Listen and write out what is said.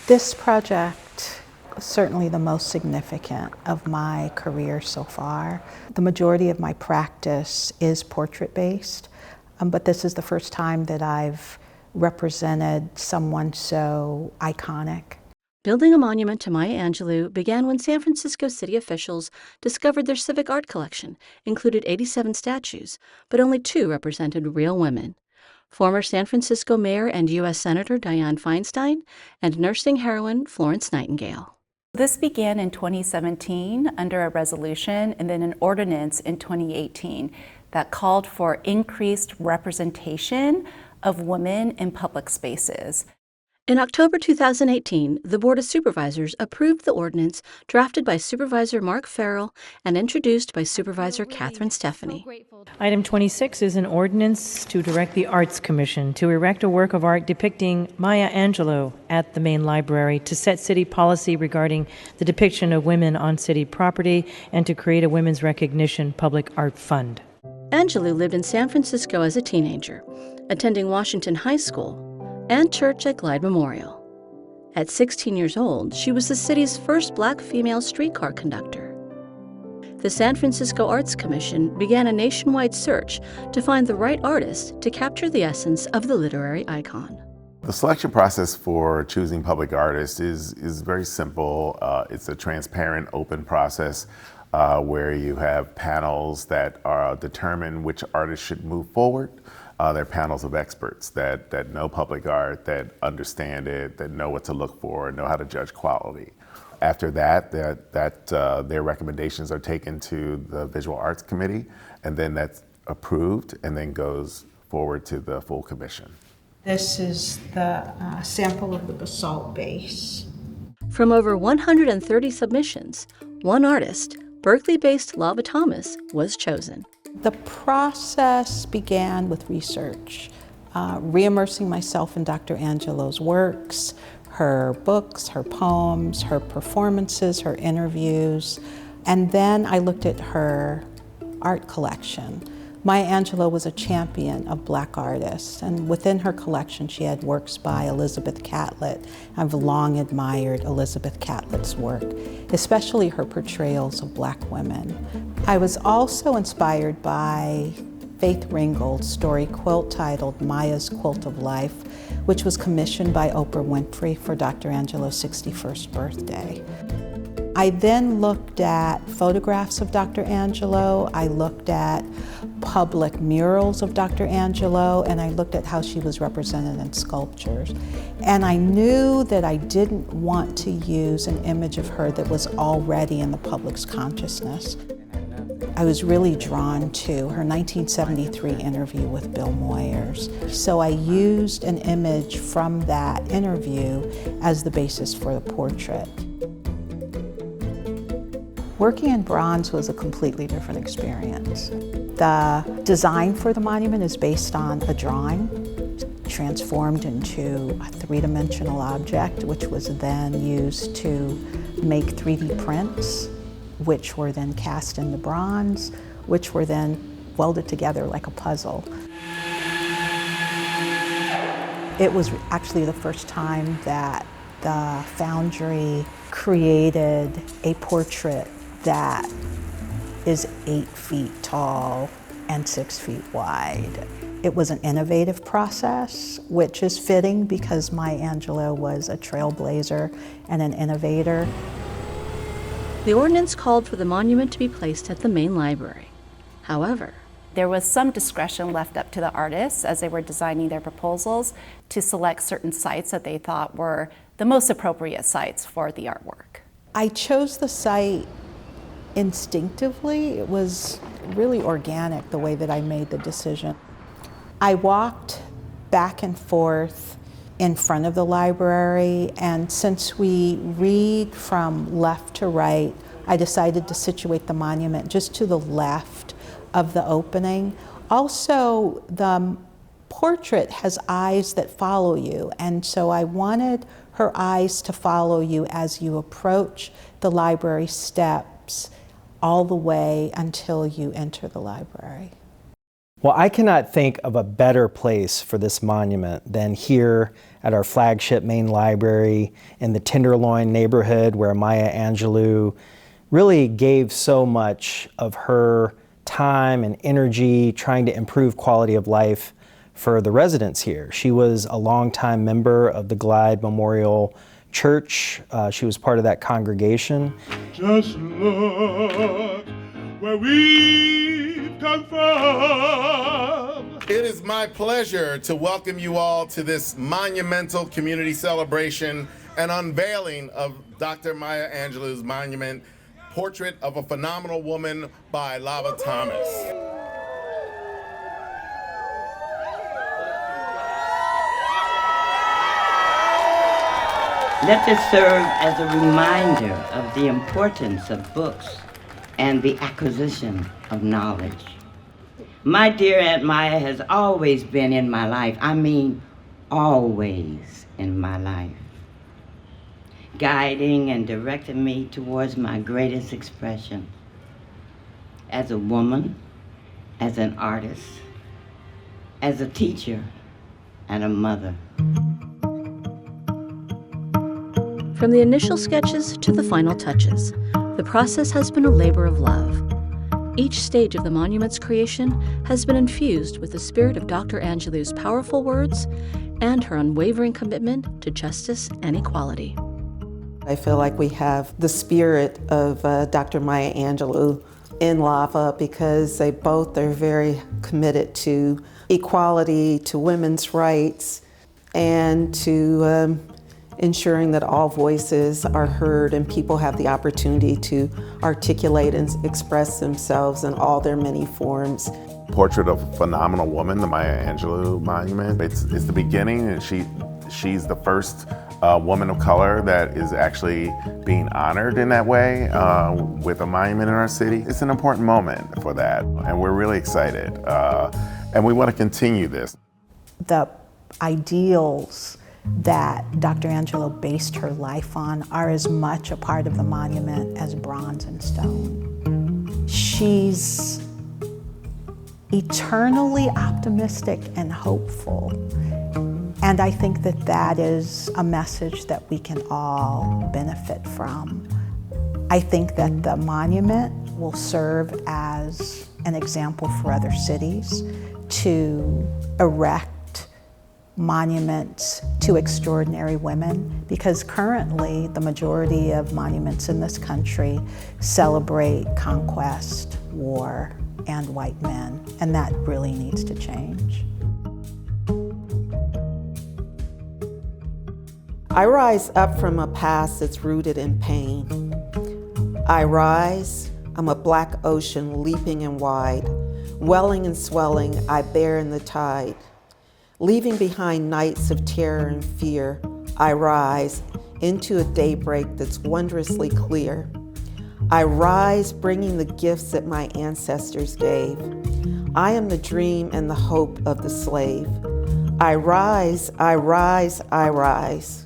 This project is certainly the most significant of my career so far. The majority of my practice is portrait-based, but this is the first time that I've represented someone so iconic. Building a monument to Maya Angelou began when San Francisco city officials discovered their civic art collection included 87 statues, but only 2 represented real women. Former San Francisco Mayor and U.S. Senator Dianne Feinstein and nursing heroine Florence Nightingale. This began in 2017 under a resolution and then an ordinance in 2018 that called for increased representation of women in public spaces. In October 2018, the Board of Supervisors approved the ordinance drafted by Supervisor Mark Farrell and introduced by Supervisor Catherine Stephanie. Item 26 is an ordinance to direct the Arts Commission to erect a work of art depicting Maya Angelou at the main library, to set city policy regarding the depiction of women on city property, and to create a Women's Recognition Public Art Fund. Angelou lived in San Francisco as a teenager, attending Washington High School and church at Glide Memorial. At 16 years old, she was the city's first black female streetcar conductor. The San Francisco Arts Commission began a nationwide search to find the right artist to capture the essence of the literary icon. The selection process for choosing public artists is very simple. It's a transparent, open process where you have panels that determine which artists should move forward. They're panels of experts that know public art, that understand it, that know what to look for, know how to judge quality. After that, their recommendations are taken to the Visual Arts Committee, and then that's approved and then goes forward to the full commission. This is the sample of the basalt base. From over 130 submissions, one artist, Berkeley-based Lava Thomas, was chosen. The process began with research, re-immersing myself in Dr. Angelou's works, her books, her poems, her performances, her interviews, and then I looked at her art collection. Maya Angelou was a champion of black artists, and within her collection she had works by Elizabeth Catlett. I've long admired Elizabeth Catlett's work, especially her portrayals of black women. I was also inspired by Faith Ringgold's story quilt titled Maya's Quilt of Life, which was commissioned by Oprah Winfrey for Dr. Angelou's 61st birthday. I then looked at photographs of Dr. Angelou, I looked at public murals of Dr. Angelou, and I looked at how she was represented in sculptures. And I knew that I didn't want to use an image of her that was already in the public's consciousness. I was really drawn to her 1973 interview with Bill Moyers. So I used an image from that interview as the basis for the portrait. Working in bronze was a completely different experience. The design for the monument is based on a drawing transformed into a three-dimensional object, which was then used to make 3D prints, which were then cast into bronze, which were then welded together like a puzzle. It was actually the first time that the foundry created a portrait that is 8 feet tall and 6 feet wide. It was an innovative process, which is fitting because Maya Angelou was a trailblazer and an innovator. The ordinance called for the monument to be placed at the main library. However, there was some discretion left up to the artists as they were designing their proposals to select certain sites that they thought were the most appropriate sites for the artwork. I chose the site instinctively. It was really organic the way that I made the decision. I walked back and forth in front of the library, and since we read from left to right, I decided to situate the monument just to the left of the opening. Also, the portrait has eyes that follow you, and so I wanted her eyes to follow you as you approach the library steps all the way until you enter the library. Well, I cannot think of a better place for this monument than here at our flagship main library in the Tenderloin neighborhood, where Maya Angelou really gave so much of her time and energy trying to improve quality of life for the residents here. She was a longtime member of the Glide Memorial Church. She was part of that congregation. Just look where we've come from. It is my pleasure to welcome you all to this monumental community celebration and unveiling of Dr. Maya Angelou's monument, Portrait of a Phenomenal Woman by Lava Thomas. Let this serve as a reminder of the importance of books and the acquisition of knowledge. My dear Aunt Maya has always been in my life. I mean, always in my life, guiding and directing me towards my greatest expression as a woman, as an artist, as a teacher, and a mother. From the initial sketches to the final touches, the process has been a labor of love. Each stage of the monument's creation has been infused with the spirit of Dr. Angelou's powerful words and her unwavering commitment to justice and equality. I feel like we have the spirit of Dr. Maya Angelou in Lava because they both are very committed to equality, to women's rights, and to ensuring that all voices are heard and people have the opportunity to articulate and express themselves in all their many forms. Portrait of a Phenomenal Woman, the Maya Angelou monument. It's the beginning, and she's the first woman of color that is actually being honored in that way with a monument in our city. It's an important moment for that, and we're really excited. And we want to continue this. The ideals that Dr. Angelou based her life on are as much a part of the monument as bronze and stone. She's eternally optimistic and hopeful. And I think that that is a message that we can all benefit from. I think that the monument will serve as an example for other cities to erect monuments to extraordinary women, because currently the majority of monuments in this country celebrate conquest, war, and white men, and that really needs to change. I rise up from a past that's rooted in pain. I rise, I'm a black ocean leaping and wide, welling and swelling, I bear in the tide. Leaving behind nights of terror and fear, I rise into a daybreak that's wondrously clear. I rise bringing the gifts that my ancestors gave. I am the dream and the hope of the slave. I rise, I rise, I rise.